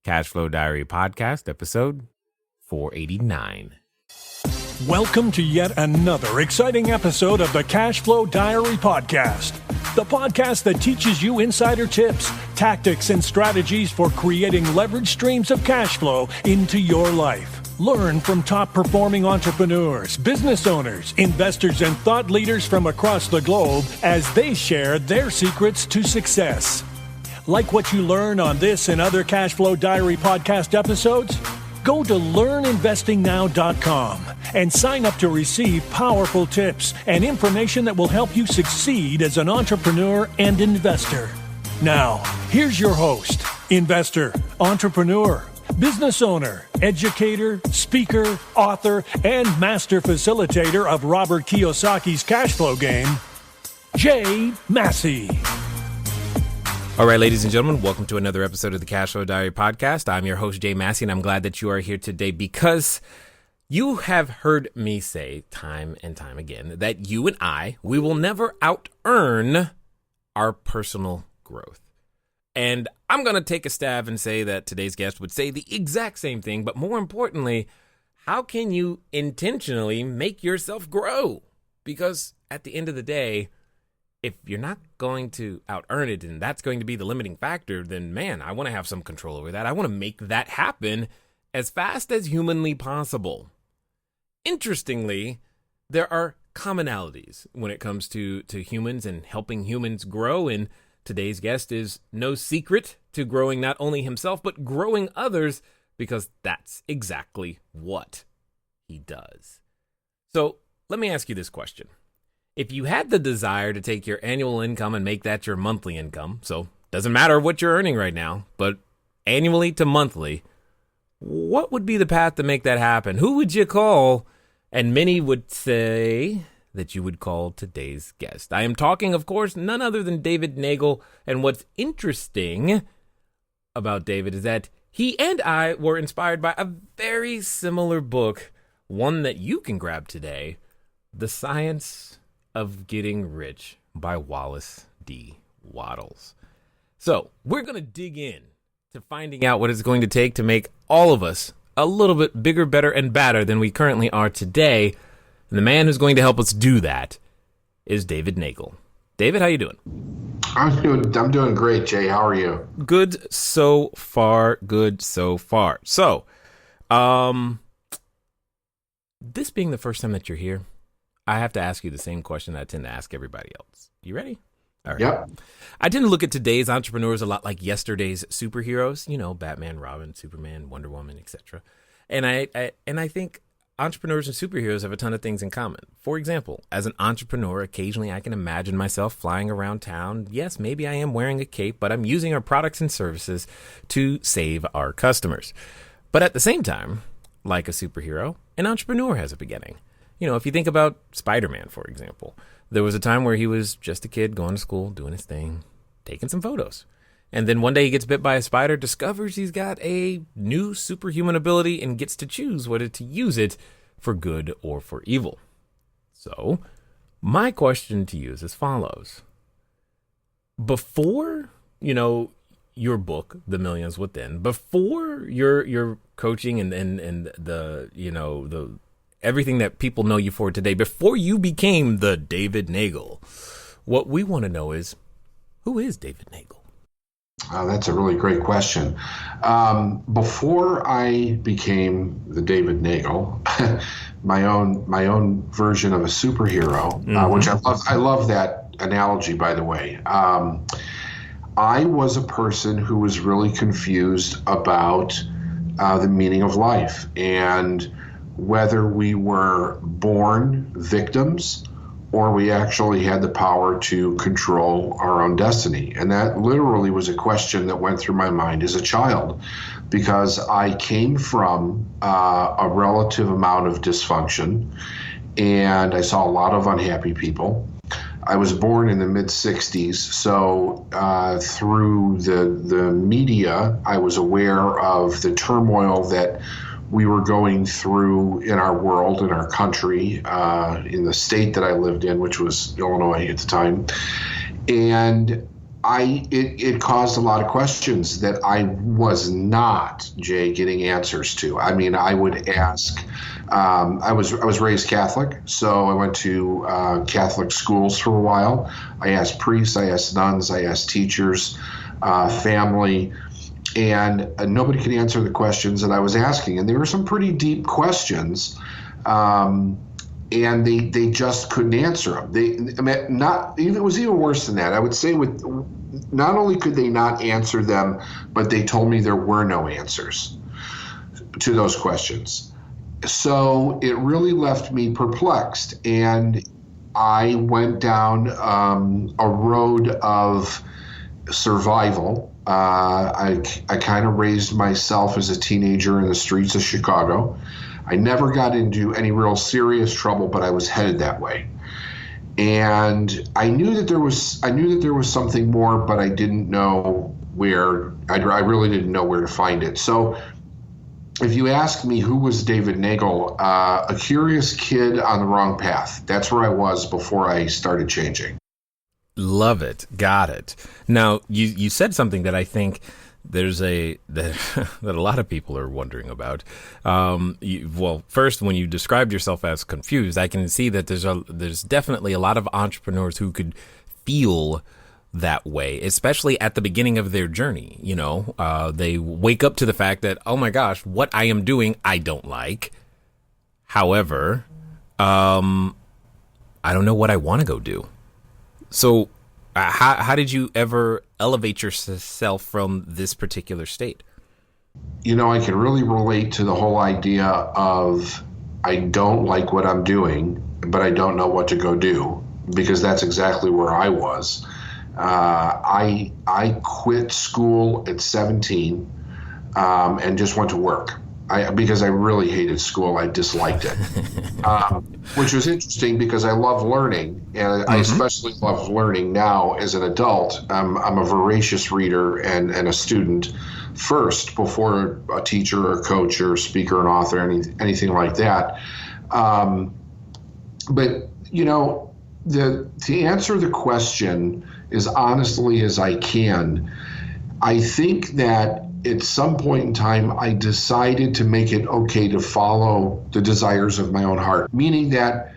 Cashflow Diary podcast, episode 489. Welcome to yet another exciting episode of the Cashflow Diary podcast, the podcast that teaches you insider tips, tactics, and strategies for creating leverage streams of cash flow into your life. Learn from top-performing entrepreneurs, business owners, investors, and thought leaders from across the globe as they share their secrets to success. Like what you learn on this and other Cashflow Diary podcast episodes? Go to learninvestingnow.com and sign up to receive powerful tips and information that will help you succeed as an entrepreneur and investor. Now, here's your host, investor, entrepreneur, business owner, educator, speaker, author, and master facilitator of Robert Kiyosaki's cash flow game, Jay Massey. All right, ladies and gentlemen, welcome to another episode of the Cashflow Diary podcast. I'm your host, Jay Massey, and I'm glad that you are here today because you have heard me say time and time again that you and we will never out-earn our personal growth. And I'm going to take a stab and say that today's guest would say the exact same thing, but more importantly, how can you intentionally make yourself grow? Because at the end of the day, if you're not going to out-earn it and that's going to be the limiting factor, then man, I want to have some control over that. I want to make that happen as fast as humanly possible. Interestingly, there are commonalities when it comes to humans and helping humans grow, and today's guest is no secret to growing not only himself, but growing others, because that's exactly what he does. So let me ask you this question. If you had the desire to take your annual income and make that your monthly income, so doesn't matter what you're earning right now, but annually to monthly, what would be the path to make that happen? Who would you call? And many would say that you would call today's guest. I am talking, of course, none other than David Neagle. And what's interesting about David is that he and I were inspired by a very similar book, one that you can grab today, The Science of Getting Rich by Wallace D. Wattles. So we're going to dig in to finding out what it's going to take to make all of us a little bit bigger, better, and badder than we currently are today. And the man who's going to help us do that is David Neagle. David, how you doing? I'm doing great, Jay. How are you? Good so far. So, this being the first time that you're here, I have to ask you the same question I tend to ask everybody else. You ready? All right. Yep. I tend to look at today's entrepreneurs a lot like yesterday's superheroes, you know, Batman, Robin, Superman, Wonder Woman, etc. And I think entrepreneurs and superheroes have a ton of things in common. For example, as an entrepreneur, occasionally I can imagine myself flying around town. Yes, maybe I am wearing a cape, but I'm using our products and services to save our customers. But at the same time, like a superhero, an entrepreneur has a beginning. You know, if you think about Spider-Man, for example, there was a time where he was just a kid going to school, doing his thing, taking some photos. And then one day he gets bit by a spider, discovers he's got a new superhuman ability, and gets to choose whether to use it for good or for evil. So my question to you is as follows. Before, your book, The Millions Within, before your coaching and the everything that people know you for today, before you became the David Neagle, what we want to know is, who is David Neagle? That's a really great question. Before I became the David Neagle, my own version of a superhero, which I love that analogy, by the way. I was a person who was really confused about the meaning of life and whether we were born victims or we actually had the power to control our own destiny. And that literally was a question that went through my mind as a child, because I came from a relative amount of dysfunction, and I saw a lot of unhappy people. I was born in the mid-'60s, so through the media, I was aware of the turmoil that we were going through in our world, in our country, in the state that I lived in, which was Illinois at the time. And it caused a lot of questions that I was not, Jay, getting answers to. I mean, I would ask. I was raised Catholic, so I went to Catholic schools for a while. I asked priests, I asked nuns, I asked teachers, family, and nobody could answer the questions that I was asking. And they were some pretty deep questions. And they just couldn't answer them. It was even worse than that. I would say not only could they not answer them, but they told me there were no answers to those questions. So it really left me perplexed, and I went down a road of survival. I kind of raised myself as a teenager in the streets of Chicago. I never got into any real serious trouble, but I was headed that way. And I knew that there was something more, but I didn't know where. I really didn't know where to find it. So if you ask me who was David Neagle, a curious kid on the wrong path. That's where I was before I started changing. Love it. Got it. Now, you said something that I think that a lot of people are wondering about. First, when you described yourself as confused, I can see that there's definitely a lot of entrepreneurs who could feel that way, especially at the beginning of their journey. They wake up to the fact that, oh my gosh, what I am doing, I don't like. However, I don't know what I want to go do. So how did you ever elevate yourself from this particular state? I can really relate to the whole idea of I don't like what I'm doing, but I don't know what to go do, because that's exactly where I was. I quit school at 17 and just went to work. Because I really hated school. I disliked it, which was interesting because I love learning, and I especially love learning now as an adult. I'm a voracious reader and a student first before a teacher or coach or speaker and author, anything like that. But, to answer the question as honestly as I can, I think that at some point in time, I decided to make it okay to follow the desires of my own heart, meaning that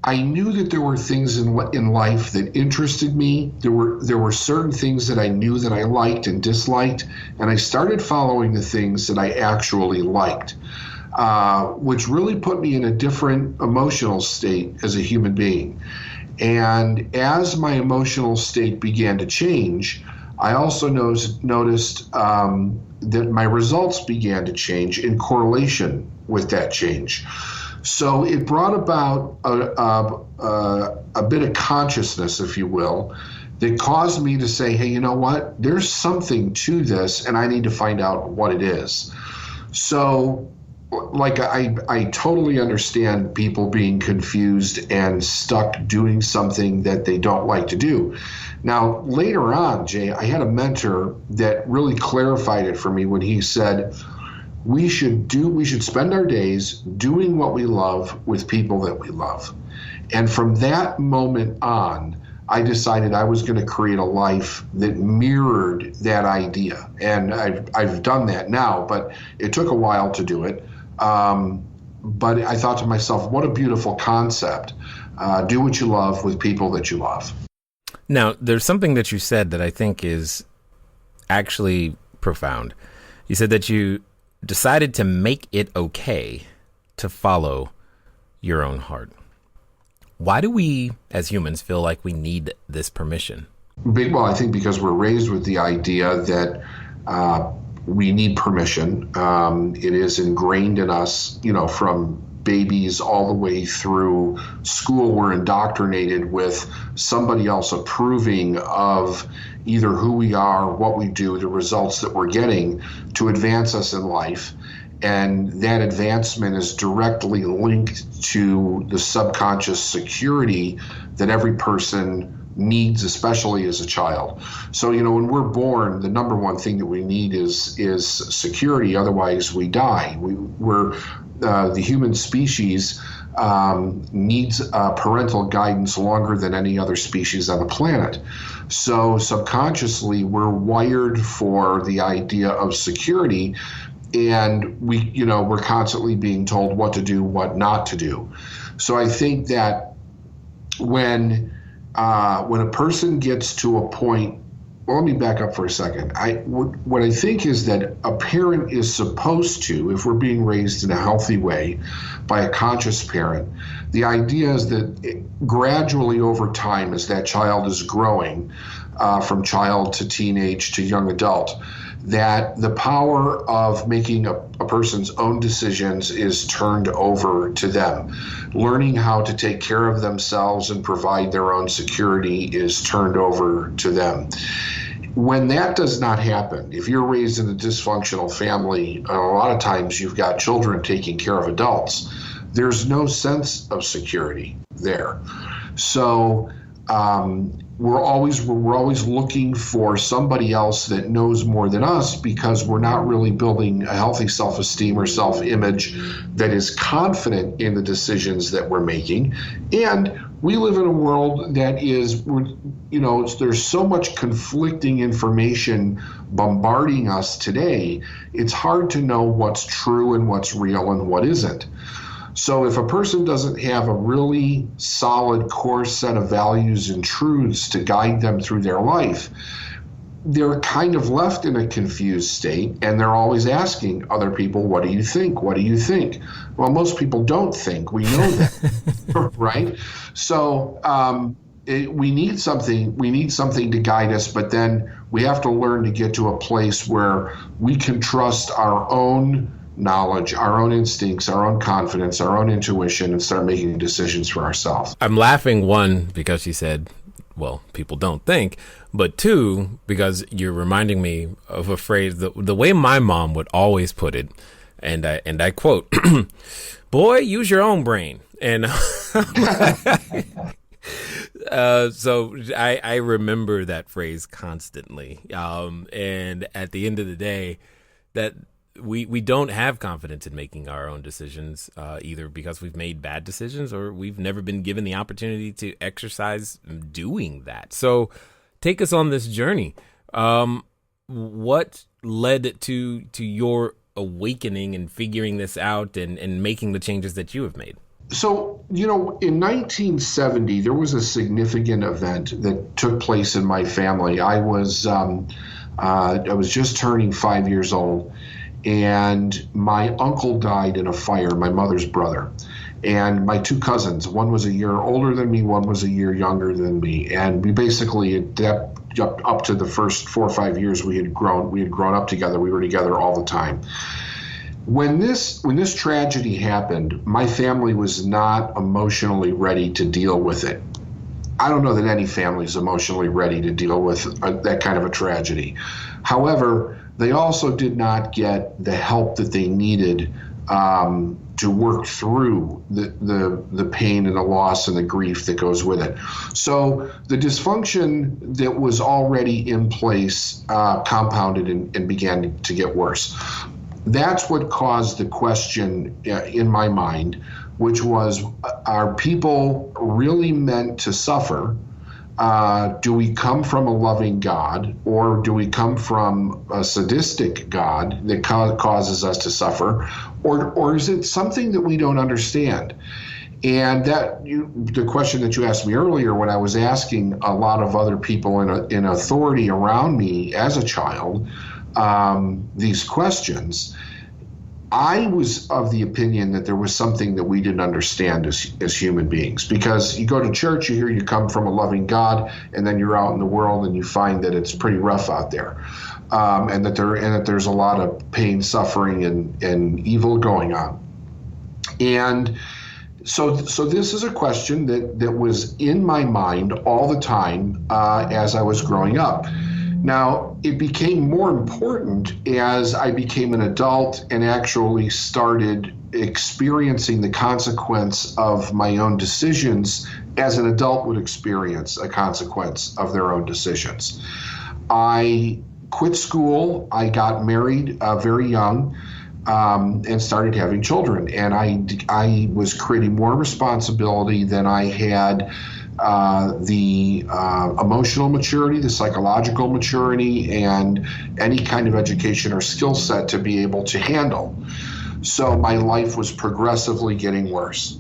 I knew that there were things in life that interested me. There were certain things that I knew that I liked and disliked, and I started following the things that I actually liked, which really put me in a different emotional state as a human being. And as my emotional state began to change, I also noticed that my results began to change in correlation with that change. So it brought about a bit of consciousness, if you will, that caused me to say, hey, you know what? There's something to this, and I need to find out what it is. So I totally understand people being confused and stuck doing something that they don't like to do. Now, later on, Jay, I had a mentor that really clarified it for me when he said, we should spend our days doing what we love with people that we love. And from that moment on, I decided I was going to create a life that mirrored that idea. And I've done that now, but it took a while to do it. But I thought to myself, what a beautiful concept. Do what you love with people that you love. Now, there's something that you said that I think is actually profound. You said that you decided to make it okay to follow your own heart. Why do we, as humans, feel like we need this permission? Well, I think because we're raised with the idea that we need permission. It is ingrained in us, from babies all the way through school. We're indoctrinated with somebody else approving of either who we are, what we do, the results that we're getting to advance us in life. And that advancement is directly linked to the subconscious security that every person needs, especially as a child. So, when we're born, the number one thing that we need is security. Otherwise, we die. We're the human species needs parental guidance longer than any other species on the planet. So subconsciously, we're wired for the idea of security, and we're constantly being told what to do, what not to do. So I think that when a person gets to a point, well, let me back up for a second. What I think is that a parent is supposed to, if we're being raised in a healthy way by a conscious parent, the idea is that gradually over time, as that child is growing from child to teenage to young adult, that the power of making a person's own decisions is turned over to them. Learning how to take care of themselves and provide their own security is turned over to them. When that does not happen, if you're raised in a dysfunctional family, a lot of times you've got children taking care of adults. There's no sense of security there. So we're always looking for somebody else that knows more than us, because we're not really building a healthy self-esteem or self-image that is confident in the decisions that we're making. And we live in a world that is, there's so much conflicting information bombarding us today. It's hard to know what's true and what's real and what isn't. So if a person doesn't have a really solid core set of values and truths to guide them through their life, they're kind of left in a confused state, and they're always asking other people, what do you think? What do you think? Well, most people don't think. We know that, right? So we need something to guide us, but then we have to learn to get to a place where we can trust our own knowledge, our own instincts, our own confidence, our own intuition, and start making decisions for ourselves. I'm laughing, one, because she said, well, people don't think, but two, because you're reminding me of a phrase, the way my mom would always put it, and I quote, boy, use your own brain. And so I remember that phrase constantly. And at the end of the day, that we don't have confidence in making our own decisions, either because we've made bad decisions or we've never been given the opportunity to exercise doing that. So take us on this journey. What led to your awakening and figuring this out and making the changes that you have made? So, in 1970, there was a significant event that took place in my family. I was just turning 5 years old, and my uncle died in a fire, my mother's brother. And my two cousins, one was a year older than me, one was a year younger than me. And we basically, up to the first 4 or 5 years, we had grown up together. We were together all the time. When this tragedy happened, my family was not emotionally ready to deal with it. I don't know that any family is emotionally ready to deal with that kind of a tragedy. However, they also did not get the help that they needed to work through the pain and the loss and the grief that goes with it. So the dysfunction that was already in place compounded and began to get worse. That's what caused the question in my mind, which was, are people really meant to suffer? Do we come from a loving God, or do we come from a sadistic God that causes us to suffer, or is it something that we don't understand? And the question that you asked me earlier, when I was asking a lot of other people in authority around me as a child these questions, I was of the opinion that there was something that we didn't understand as human beings, because you go to church, you hear you come from a loving God, and then you're out in the world and you find that it's pretty rough out there, and that there's a lot of pain, suffering, and evil going on. And so this is a question that was in my mind all the time as I was growing up. Now, it became more important as I became an adult and actually started experiencing the consequence of my own decisions as an adult would experience a consequence of their own decisions. I quit school. I got married very young. and started having children. And I was creating more responsibility than I had the emotional maturity, the psychological maturity, and any kind of education or skill set to be able to handle. So my life was progressively getting worse.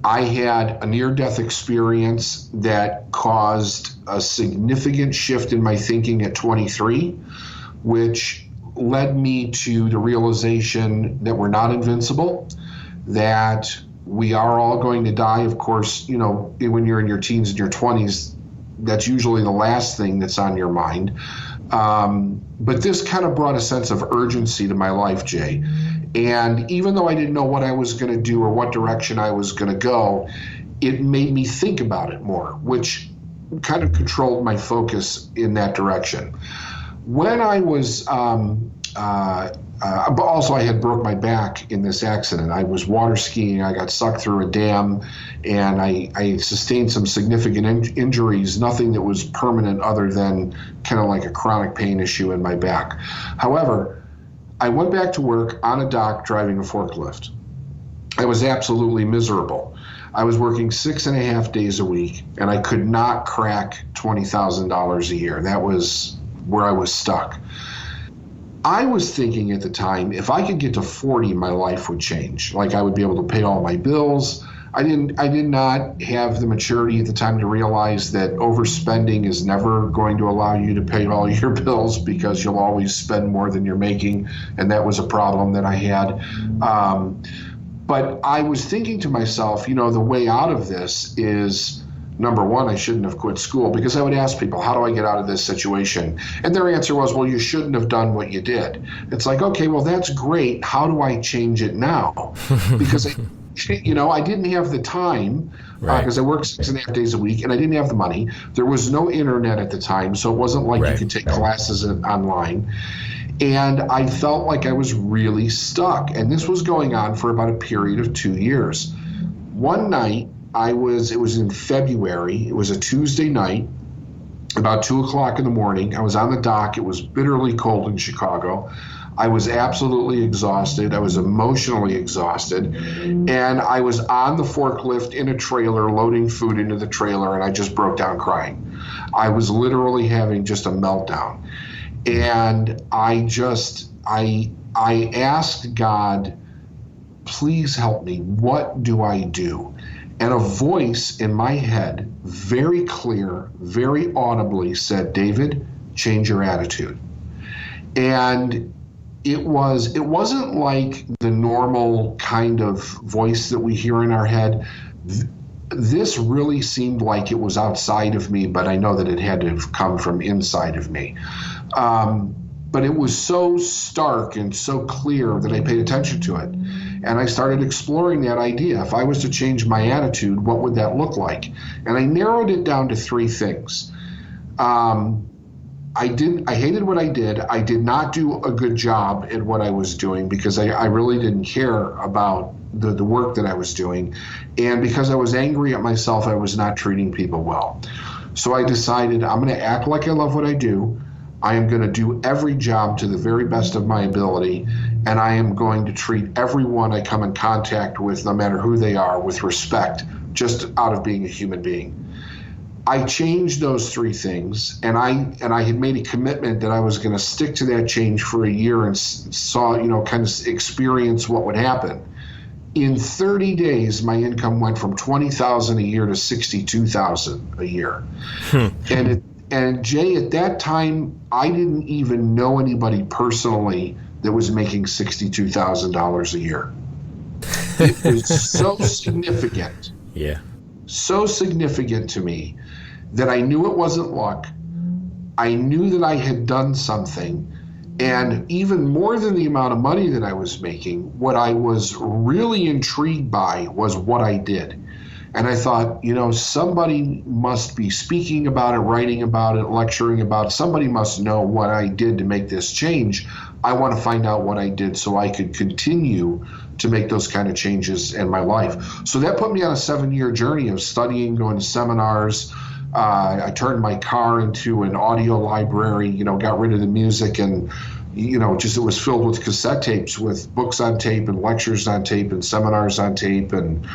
I had a near-death experience that caused a significant shift in my thinking at 23, which led me to the realization that we're not invincible, that we are all going to die. Of course, you know, when you're in your teens and your 20s, that's usually the last thing that's on your mind. But this kind of brought a sense of urgency to my life, Jay. And even though I didn't know what I was going to do or what direction I was going to go, it made me think about it more, which kind of controlled my focus in that direction. When I was, but also I had broke my back in this accident. I was water skiing. I got sucked through a dam, and I sustained some significant injuries, nothing that was permanent other than kind of like a chronic pain issue in my back. However, I went back to work on a dock driving a forklift. I was absolutely miserable. I was working 6.5 days a week, and I could not crack $20,000 a year. That was where I was stuck. I was thinking at the time, if I could get to 40, my life would change. Like I would be able to pay all my bills. I did not have the maturity at the time to realize that overspending is never going to allow you to pay all your bills, because you'll always spend more than you're making. And that was a problem that I had. But I was thinking to myself, you know, the way out of this is, number one, I shouldn't have quit school, because I would ask people, how do I get out of this situation? And their answer was, well, you shouldn't have done what you did. It's like, okay, well, that's great. How do I change it now? Because, you know, I didn't have the time, because I worked 6.5 days a week, and I didn't have the money. There was no internet at the time, so it wasn't like you could take classes online. And I felt like I was really stuck. And this was going on for about a period of 2 years. One night, it was in February. It was a Tuesday night, about 2 o'clock in the morning. I was on the dock. It was bitterly cold in Chicago. I was absolutely exhausted. I was emotionally exhausted. And I was on the forklift in a trailer, loading food into the trailer, and I just broke down crying. I was literally having just a meltdown. And I asked God, please help me. What do I do? And a voice in my head, very clear, very audibly said, David, change your attitude. And it wasn't like the normal kind of voice that we hear in our head. This really seemed like it was outside of me, but I know that it had to have come from inside of me. But it was so stark and so clear that I paid attention to it. And I started exploring that idea. If I was to change my attitude, what would that look like? And I narrowed it down to 3 things. I hated what I did. I did not do a good job at what I was doing, because I really didn't care about the work that I was doing. And because I was angry at myself, I was not treating people well. So I decided I'm going to act like I love what I do. I am going to do every job to the very best of my ability, and I am going to treat everyone I come in contact with, no matter who they are, with respect, just out of being a human being. I changed those 3 things, and I had made a commitment that I was going to stick to that change for a year and kind of experience what would happen. In 30 days, my income went from $20,000 a year to $62,000 a year. And Jay, at that time, I didn't even know anybody personally that was making $62,000 a year. It was so significant. Yeah. So significant to me that I knew it wasn't luck. I knew that I had done something. And even more than the amount of money that I was making, what I was really intrigued by was what I did. And I thought, you know, somebody must be speaking about it, writing about it, lecturing about it. Somebody must know what I did to make this change. I want to find out what I did so I could continue to make those kind of changes in my life. So that put me on a 7-year journey of studying, going to seminars. I turned my car into an audio library, you know, got rid of the music and just it was filled with cassette tapes with books on tape and lectures on tape and seminars on tape and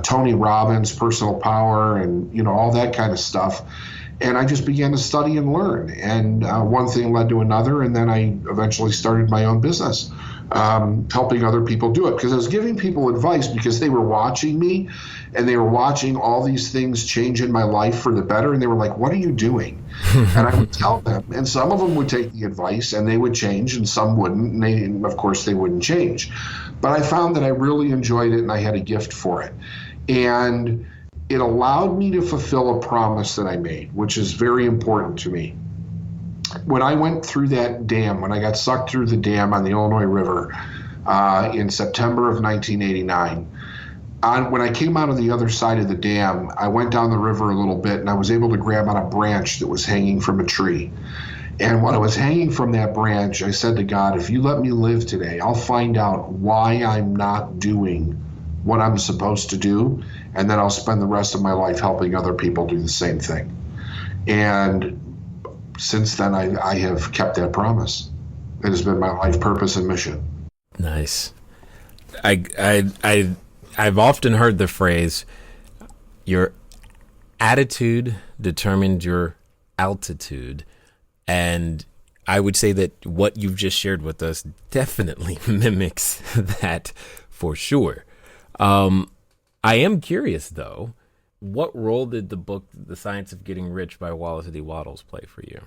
Tony Robbins, Personal Power, and, all that kind of stuff. And I just began to study and learn. And one thing led to another. And then I eventually started my own business, helping other people do it. Because I was giving people advice because they were watching me and they were watching all these things change in my life for the better. And they were like, what are you doing? And I would tell them. And some of them would take the advice and they would change, and some wouldn't. And of course, they wouldn't change. But I found that I really enjoyed it and I had a gift for it. And it allowed me to fulfill a promise that I made, which is very important to me. When I went through that dam, when I got sucked through the dam on the Illinois River in September of 1989, when I came out of the other side of the dam, I went down the river a little bit and I was able to grab on a branch that was hanging from a tree. And when I was hanging from that branch, I said to God, if you let me live today, I'll find out why I'm not doing what I'm supposed to do, and then I'll spend the rest of my life helping other people do the same thing. And since then, I have kept that promise. It has been my life purpose and mission. Nice. I've often heard the phrase, your attitude determined your altitude. And I would say that what you've just shared with us definitely mimics that for sure. I am curious, though, what role did the book, The Science of Getting Rich by Wallace D. Wattles, play for you?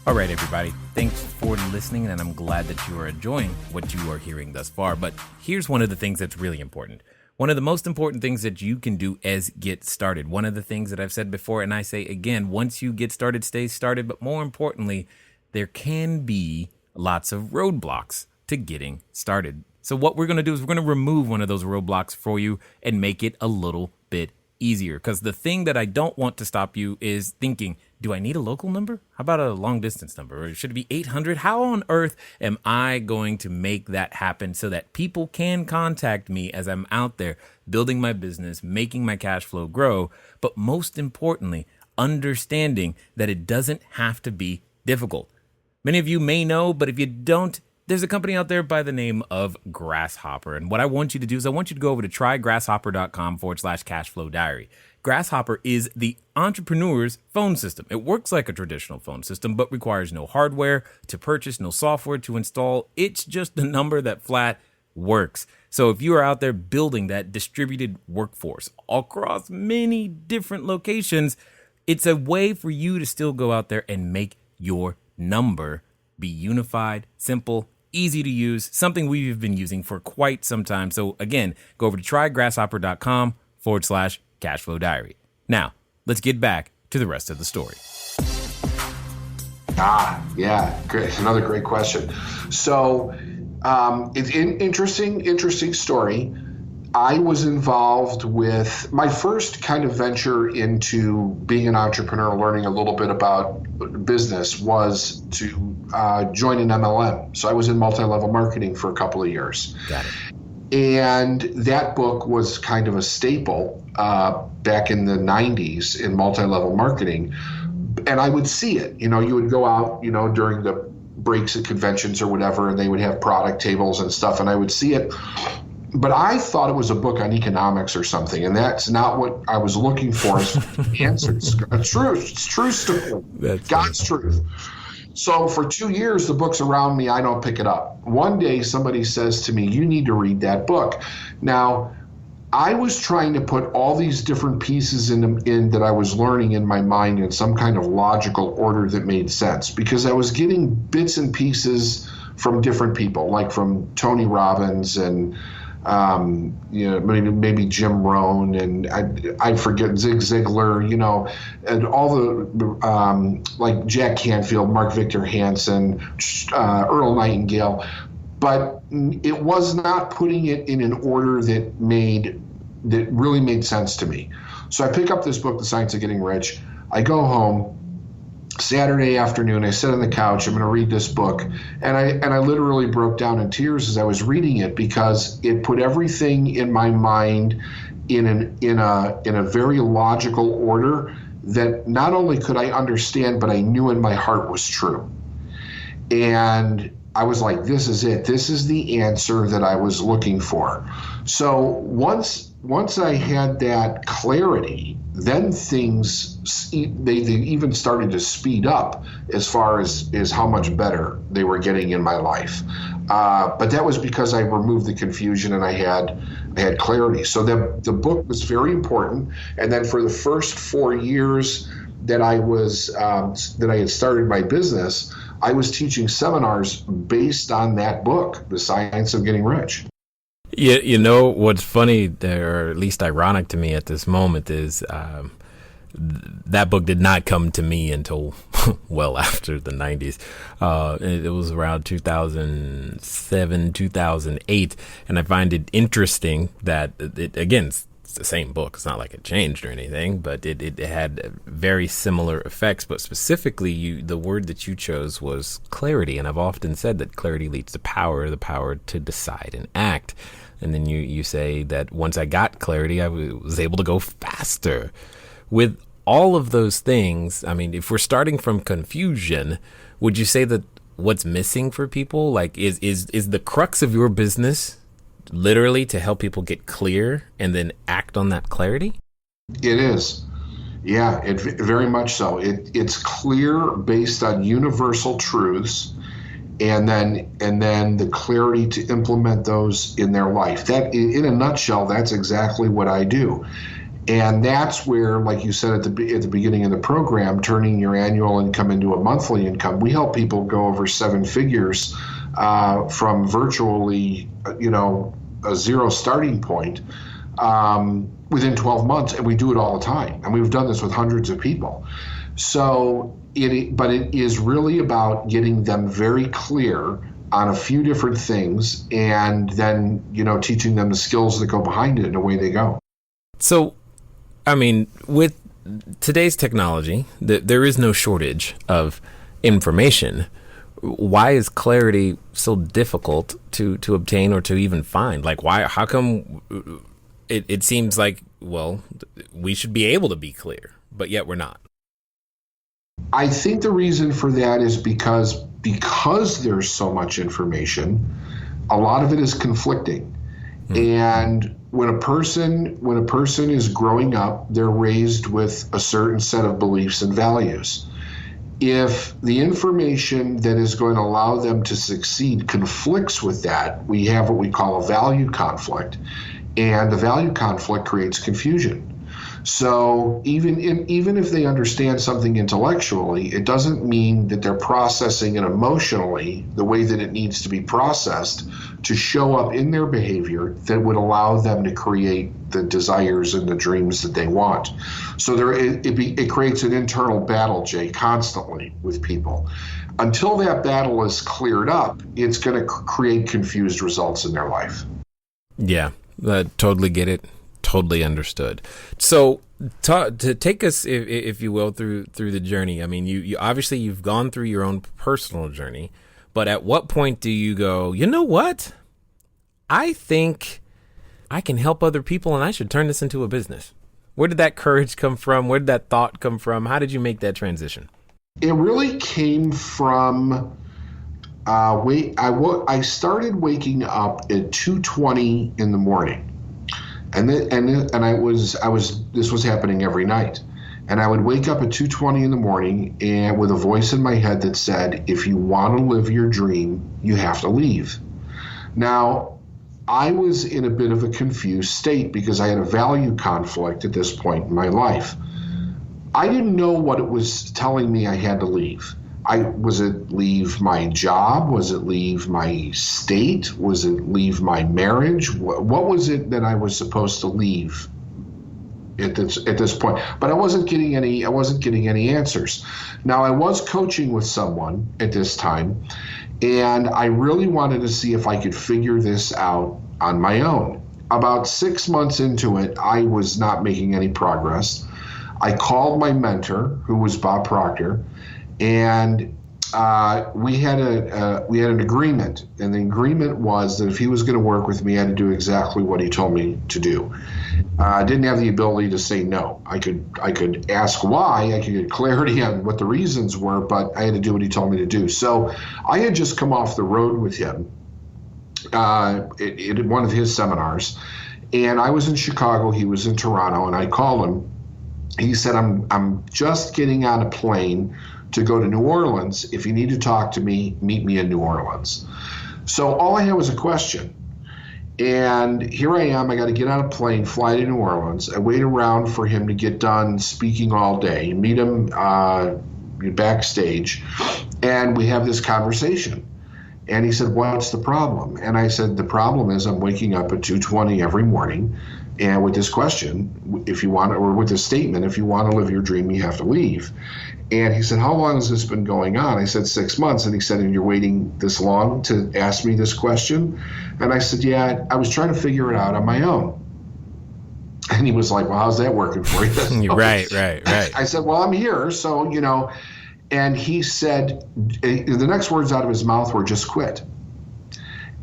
All right, everybody. Thanks for listening, and I'm glad that you are enjoying what you are hearing thus far. But here's one of the things that's really important. One of the most important things that you can do is get started. One of the things that I've said before, and I say again, once you get started, stay started. But more importantly, there can be lots of roadblocks to getting started. So what we're going to do is we're going to remove one of those roadblocks for you and make it a little bit easier. Because the thing that I don't want to stop you is thinking, do I need a local number? How about a long distance number? Or should it be 800? How on earth am I going to make that happen so that people can contact me as I'm out there building my business, making my cash flow grow? But most importantly, understanding that it doesn't have to be difficult. Many of you may know, but if you don't, there's a company out there by the name of Grasshopper. And what I want you to do is I want you to go over to trygrasshopper.com/cashflow diary. Grasshopper is the entrepreneur's phone system. It works like a traditional phone system, but requires no hardware to purchase, no software to install. It's just a number that flat works. So if you are out there building that distributed workforce across many different locations, it's a way for you to still go out there and make your number be unified, simple, easy to use, something we've been using for quite some time. So again, go over to trygrasshopper.com/cashflow diary. Now, let's get back to the rest of the story. Yeah, great. Another great question. So it's an interesting story. I was involved with my first kind of venture into being an entrepreneur, learning a little bit about business, was to join an MLM. So I was in multi-level marketing for a couple of years. Got it. And that book was kind of a staple back in the 90s in multi-level marketing. And I would see it. You would go out, during the breaks at conventions or whatever, and they would have product tables and stuff, and I would see it. But I thought it was a book on economics or something, and that's not what I was looking for as answers. It's true story. God's truth. So for 2 years, the book's around me. I don't pick it up. One day, somebody says to me, you need to read that book. Now, I was trying to put all these different pieces in that I was learning in my mind in some kind of logical order that made sense, because I was getting bits and pieces from different people, like from Tony Robbins and maybe Jim Rohn, and I forget, Zig Ziglar, and all the like Jack Canfield, Mark Victor Hansen, Earl Nightingale, but it was not putting it in an order that really made sense to me. So I pick up this book, The Science of Getting Rich. I go home. Saturday afternoon, I sit on the couch. I'm going to read this book, and I literally broke down in tears as I was reading it, because it put everything in my mind in a very logical order that not only could I understand, but I knew in my heart was true. And I was like, this is it. This is the answer that I was looking for. So once I had that clarity, then things, they even started to speed up as far as how much better they were getting in my life. But that was because I removed the confusion and I had clarity. So the book was very important. And then for the first 4 years that I had started my business, I was teaching seminars based on that book, The Science of Getting Rich. Yeah, you know what's funny, or at least ironic to me at this moment, is that book did not come to me until well after the 90s. It was around 2007, 2008, and I find it interesting that it, again, it's the same book. It's not like it changed or anything, but it had very similar effects. But specifically, the word that you chose was clarity. And I've often said that clarity leads to power, the power to decide and act. And then you say that once I got clarity, I was able to go faster. With all of those things, I mean, if we're starting from confusion, would you say that what's missing for people, like, is the crux of your business literally to help people get clear and then act on that clarity? It is. Yeah, it very much so. It's clear based on universal truths, and then the clarity to implement those in their life. That, in a nutshell, that's exactly what I do. And that's where, like you said at the beginning of the program, turning your annual income into a monthly income, we help people go over 7 figures from virtually, a zero starting point within 12 months. And we do it all the time. And we've done this with hundreds of people. So but it is really about getting them very clear on a few different things, and then, teaching them the skills that go behind it and away they go. So, I mean, with today's technology, there is no shortage of information. Why is clarity so difficult to obtain or to even find? Like, how come it seems like, well, we should be able to be clear, but yet we're not? I think the reason for that is because there's so much information, a lot of it is conflicting. And when a person is growing up, they're raised with a certain set of beliefs and values. If the information that is going to allow them to succeed conflicts with that, we have what we call a value conflict, and the value conflict creates confusion. So even if they understand something intellectually, it doesn't mean that they're processing it emotionally the way that it needs to be processed to show up in their behavior that would allow them to create the desires and the dreams that they want. So it creates an internal battle, Jay, constantly with people. Until that battle is cleared up, it's going to create confused results in their life. Yeah, totally get it. Totally understood. So to take us, if you will, through the journey. I mean, you obviously you've gone through your own personal journey, but at what point do you go, you know what? I think I can help other people and I should turn this into a business. Where did that courage come from? Where did that thought come from? How did you make that transition? It really came from I started waking up at 2:20 in the morning. And this was happening every night. And I would wake up at 2:20 in the morning and with a voice in my head that said, if you want to live your dream, you have to leave. Now, I was in a bit of a confused state because I had a value conflict at this point in my life. I didn't know what it was telling me I had to leave. Was it leave my job? Was it leave my state? Was it leave my marriage? What was it that I was supposed to leave at this point? But I wasn't getting any answers. Now, I was coaching with someone at this time, and I really wanted to see if I could figure this out on my own. About 6 months into it, I was not making any progress. I called my mentor, who was Bob Proctor, and we had an agreement, and the agreement was that if he was going to work with me, I had to do exactly what he told me to do. I didn't have the ability to say no. I could ask why, I could get clarity on what the reasons were, but I had to do what he told me to do. So I had just come off the road with him at one of his seminars, and I was in Chicago, he was in Toronto, and I called him. He said, I'm just getting on a plane to go to New Orleans. If you need to talk to me, meet me in New Orleans. So all I had was a question. And here I am, I got to get on a plane, fly to New Orleans. I wait around for him to get done speaking all day, meet him backstage, and we have this conversation. And he said, what's the problem? And I said, the problem is I'm waking up at 2:20 every morning, and with this question, if you want to, or with this statement, if you want to live your dream, you have to leave. And he said, how long has this been going on? I said, 6 months. And he said, and you're waiting this long to ask me this question? And I said, yeah, I was trying to figure it out on my own. And he was like, well, how's that working for you? Right. I said, well, I'm here. So, and he said, the next words out of his mouth were, just quit.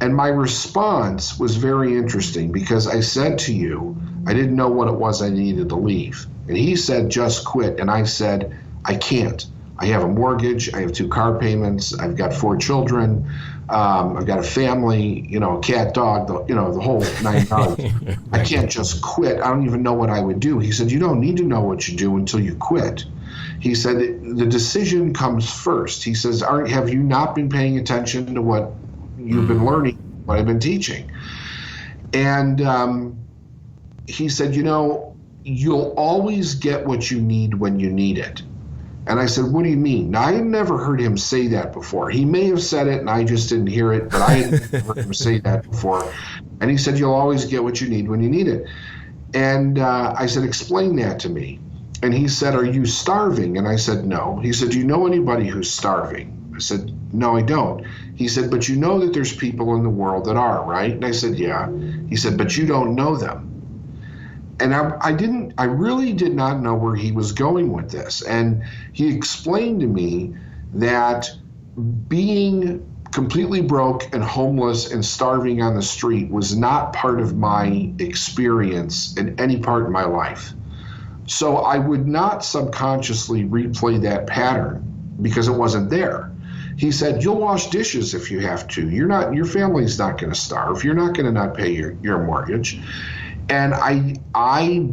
And my response was very interesting, because I said to you, I didn't know what it was I needed to leave. And he said, just quit. And I said, I can't. I have a mortgage. I have 2 car payments. I've got 4 children. I've got a family, a cat, dog, the whole 9 yards. I can't just quit. I don't even know what I would do. He said, you don't need to know what you do until you quit. He said, the decision comes first. He says, have you not been paying attention to what you've been learning, what I've been teaching? And he said, you'll always get what you need when you need it. And I said, what do you mean? Now, I had never heard him say that before. He may have said it and I just didn't hear it, but I hadn't heard him say that before. And he said, you'll always get what you need when you need it. And I said, explain that to me. And he said, are you starving? And I said, no. He said, do you know anybody who's starving? I said, no, I don't. He said, but you know that there's people in the world that are, right? And I said, yeah. He said, but you don't know them. And I really did not know where he was going with this. And he explained to me that being completely broke and homeless and starving on the street was not part of my experience in any part of my life. So I would not subconsciously replay that pattern because it wasn't there. He said, you'll wash dishes if you have to. Your family's not going to starve. You're not going to not pay your mortgage. And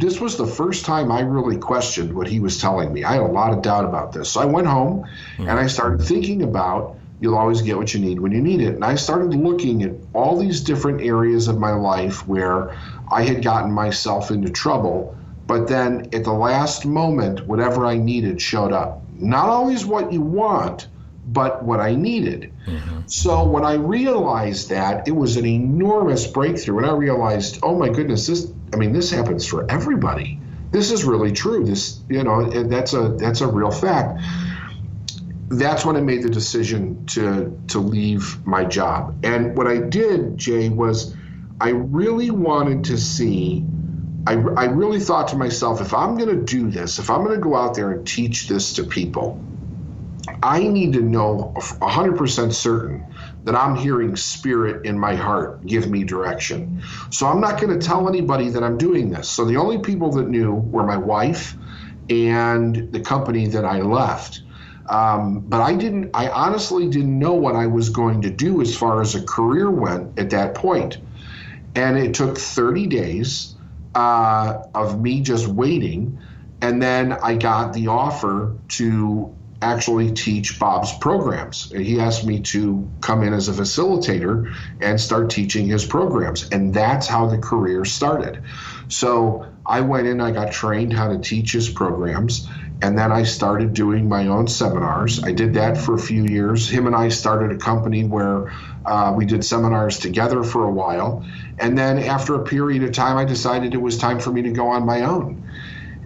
this was the first time I really questioned what he was telling me. I had a lot of doubt about this. So I went home and I started thinking about, you'll always get what you need when you need it. And I started looking at all these different areas of my life where I had gotten myself into trouble, but then at the last moment, whatever I needed showed up. Not always what you want, but what I needed. Mm-hmm. So when I realized that, it was an enormous breakthrough. And I realized, oh my goodness, this happens for everybody. This is really true. That's a real fact. That's when I made the decision to leave my job. And what I did, Jay, was I really wanted to see, I really thought to myself, if I'm going to do this, if I'm going to go out there and teach this to people, I need to know 100% certain that I'm hearing spirit in my heart give me direction. So I'm not going to tell anybody that I'm doing this. So the only people that knew were my wife and the company that I left. But I honestly didn't know what I was going to do as far as a career went at that point. And it took 30 days of me just waiting. And then I got the offer to actually teach Bob's programs. And he asked me to come in as a facilitator and start teaching his programs. And that's how the career started. So I went in, I got trained how to teach his programs, and then I started doing my own seminars. I did that for a few years. Him and I started a company where we did seminars together for a while. And then after a period of time, I decided it was time for me to go on my own.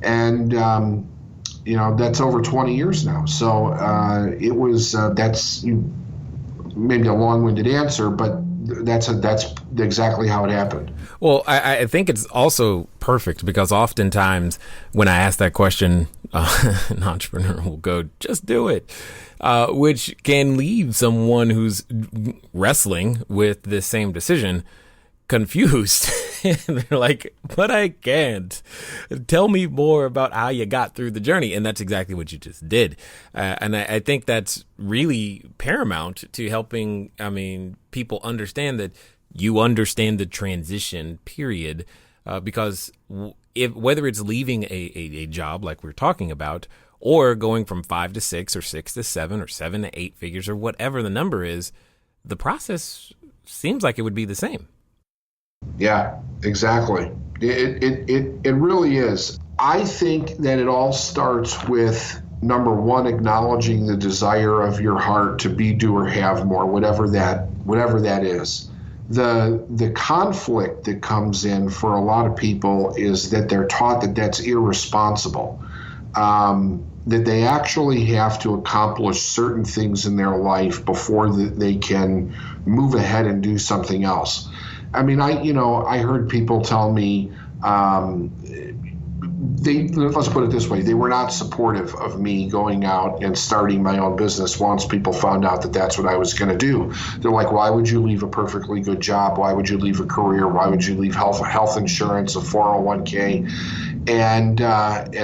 And that's over 20 years now. So that's maybe a long-winded answer, but that's exactly how it happened. Well, I think it's also perfect because oftentimes when I ask that question, an entrepreneur will go, just do it, which can leave someone who's wrestling with this same decision confused. They're like, but I can't. Tell me more about how you got through the journey. And that's exactly what you just did. And I think that's really paramount to helping, people understand that you understand the transition period, because whether it's leaving a job like we're talking about, or going from 5 to 6 or 6 to 7 or 7 to 8 figures or whatever the number is, the process seems like it would be the same. Yeah, exactly. It really is. I think that it all starts with, number one, acknowledging the desire of your heart to be, do, or have more, whatever that is. The conflict that comes in for a lot of people is that they're taught that that's irresponsible, that they actually have to accomplish certain things in their life before they can move ahead and do something else. I heard people tell me, let's put it this way, they were not supportive of me going out and starting my own business once people found out that that's what I was going to do. They're like, why would you leave a perfectly good job? Why would you leave a career? Why would you leave health insurance, a 401k? And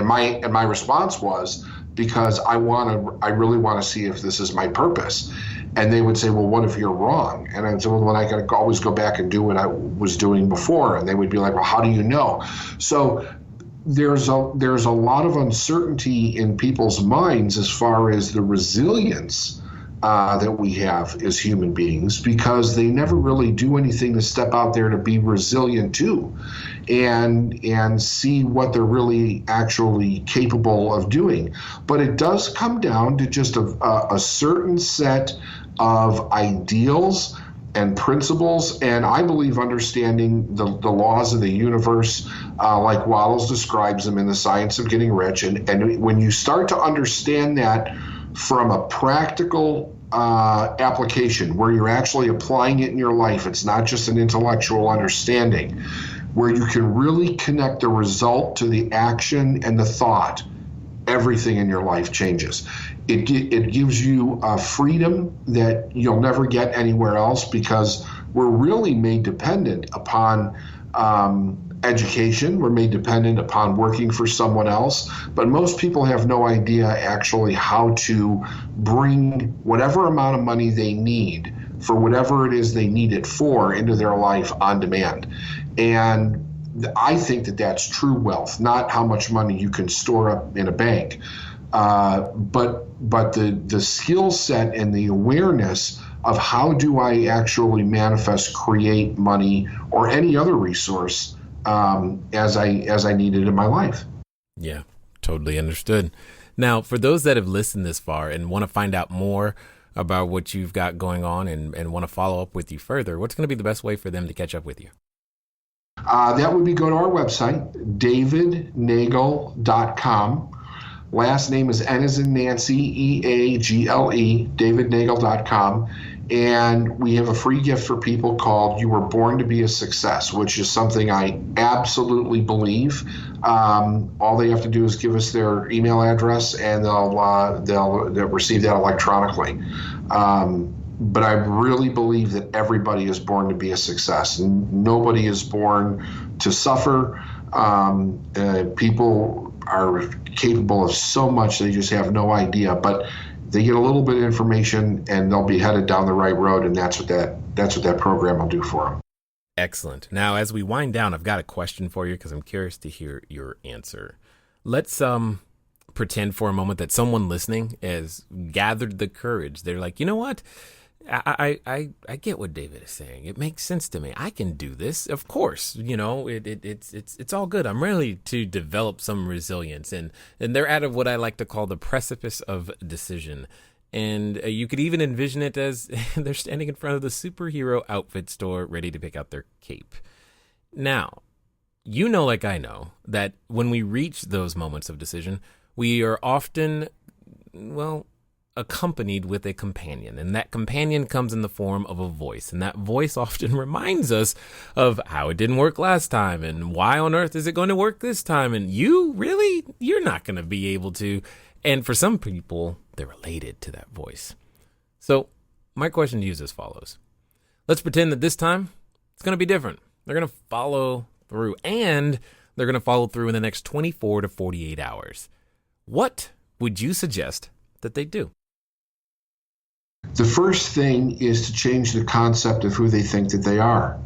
my response was, because I really want to see if this is my purpose. And they would say, well, what if you're wrong? And I'd say, well, then I got to always go back and do what I was doing before. And they would be like, well, how do you know? So there's a lot of uncertainty in people's minds as far as the resilience that we have as human beings, because they never really do anything to step out there to be resilient too, and see what they're really actually capable of doing. But it does come down to just a certain set of ideals and principles, and I believe understanding the laws of the universe, like Wallace describes them in The Science of Getting Rich. And when you start to understand that from a practical application, where you're actually applying it in your life, it's not just an intellectual understanding, where you can really connect the result to the action and the thought, everything in your life changes. It gives you a freedom that you'll never get anywhere else, because we're really made dependent upon education. We're made dependent upon working for someone else. But most people have no idea actually how to bring whatever amount of money they need for whatever it is they need it for into their life on demand. And I think that that's true wealth, not how much money you can store up in a bank, but the skill set and the awareness of how do I actually manifest, create money or any other resource as I need it in my life. Yeah, totally understood. Now, for those that have listened this far and want to find out more about what you've got going on and want to follow up with you further, what's going to be the best way for them to catch up with you? That would be go to our website, davidneagle.com. Last name is N as in Nancy, EAGLE, davidneagle.com. And we have a free gift for people called You Were Born to Be a Success, which is something I absolutely believe. All they have to do is give us their email address, and they'll receive that electronically. But I really believe that everybody is born to be a success. Nobody is born to suffer. People are capable of so much, they just have no idea. But they get a little bit of information and they'll be headed down the right road, and that's what that program will do for them. Excellent. Now, as we wind down, I've got a question for you because I'm curious to hear your answer. Let's pretend for a moment that someone listening has gathered the courage. They're like, you know what? I get what David is saying. It makes sense to me. I can do this. Of course, it's all good. I'm ready to develop some resilience, and they're at what I like to call the precipice of decision. And you could even envision it as they're standing in front of the superhero outfit store, ready to pick out their cape. Now, like I know, that when we reach those moments of decision, we are often, accompanied with a companion, and that companion comes in the form of a voice, and that voice often reminds us of how it didn't work last time and why on earth is it going to work this time, and you're not going to be able to. And for some people, they're related to that voice. So my question to you is as follows. Let's pretend that this time it's going to be different. They're going to follow through, and they're going to follow through in the next 24 to 48 hours. What would you suggest that they do? The first thing is to change the concept of who they think that they are.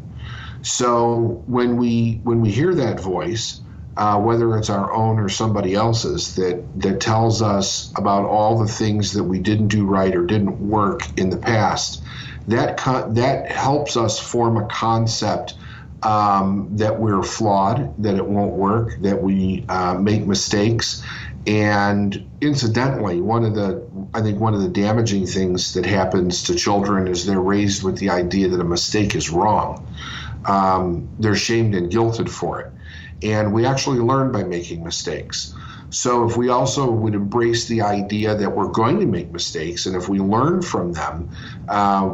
So when we hear that voice, whether it's our own or somebody else's, that tells us about all the things that we didn't do right or didn't work in the past, that helps us form a concept that we're flawed, that it won't work, that we make mistakes. And incidentally, one of the damaging things that happens to children is they're raised with the idea that a mistake is wrong. They're shamed and guilted for it. And we actually learn by making mistakes. So if we also would embrace the idea that we're going to make mistakes, and if we learn from them,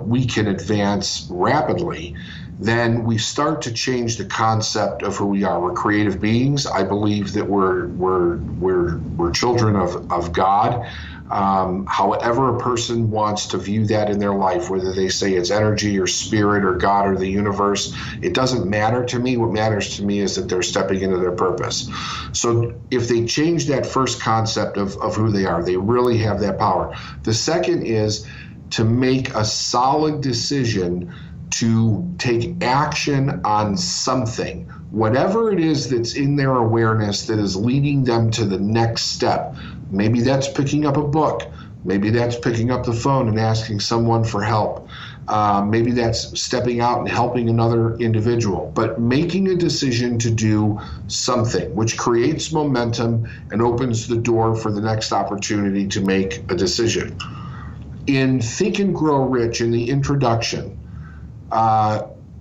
we can advance rapidly, then we start to change the concept of who we are. We're creative beings. I believe that we're children of God. However a person wants to view that in their life, whether they say it's energy or spirit or God or the universe, it doesn't matter to me. What matters to me is that they're stepping into their purpose. So if they change that first concept of who they are, they really have that power. The second is to make a solid decision to take action on something, whatever it is that's in their awareness that is leading them to the next step. Maybe that's picking up a book. Maybe that's picking up the phone and asking someone for help. Maybe that's stepping out and helping another individual, but making a decision to do something, which creates momentum and opens the door for the next opportunity to make a decision. In Think and Grow Rich, in the introduction,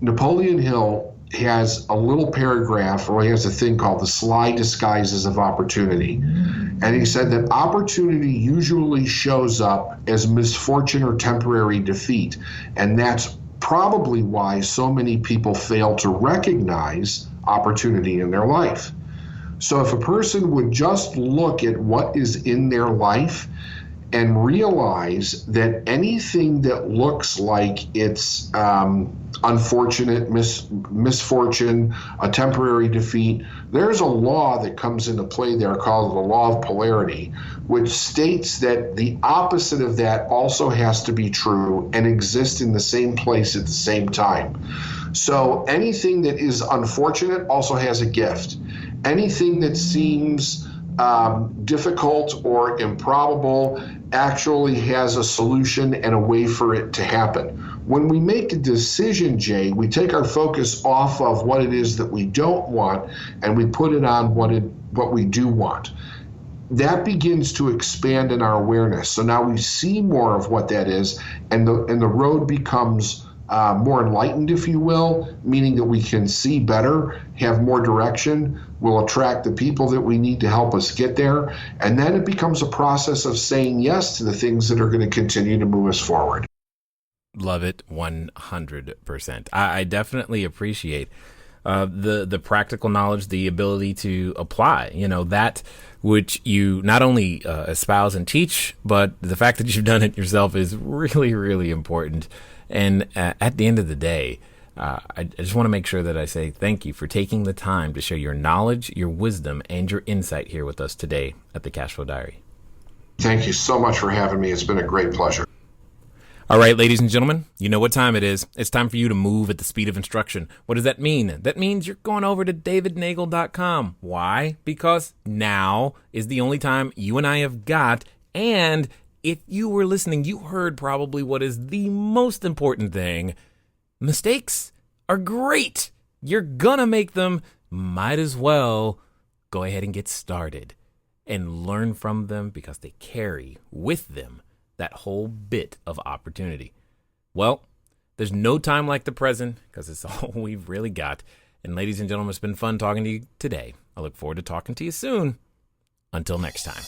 Napoleon Hill has a little paragraph, or he has a thing called the sly disguises of opportunity. And he said that opportunity usually shows up as misfortune or temporary defeat. And that's probably why so many people fail to recognize opportunity in their life. So if a person would just look at what is in their life and realize that anything that looks like it's unfortunate, misfortune, a temporary defeat, there's a law that comes into play there called the law of polarity, which states that the opposite of that also has to be true and exist in the same place at the same time. So anything that is unfortunate also has a gift. Anything that seems difficult or improbable actually has a solution and a way for it to happen. When we make a decision, Jay, we take our focus off of what it is that we don't want and we put it on what we do want. That begins to expand in our awareness. So now we see more of what that is, and the road becomes more enlightened, if you will, meaning that we can see better, have more direction, we'll attract the people that we need to help us get there, and then it becomes a process of saying yes to the things that are going to continue to move us forward. Love it 100%. I definitely appreciate the practical knowledge, the ability to apply, that which you not only espouse and teach, but the fact that you've done it yourself is really, really important. And at the end of the day, I just want to make sure that I say thank you for taking the time to share your knowledge, your wisdom, and your insight here with us today at the Cashflow Diary. Thank you so much for having me. It's been a great pleasure. All right, ladies and gentlemen, you know what time it is. It's time for you to move at the speed of instruction. What does that mean? That means you're going over to davidneagle.com. Why? Because now is the only time you and I have got, and if you were listening, you heard probably what is the most important thing. Mistakes are great. You're gonna make them. Might as well go ahead and get started and learn from them because they carry with them that whole bit of opportunity. Well, there's no time like the present because it's all we've really got. And ladies and gentlemen, it's been fun talking to you today. I look forward to talking to you soon. Until next time.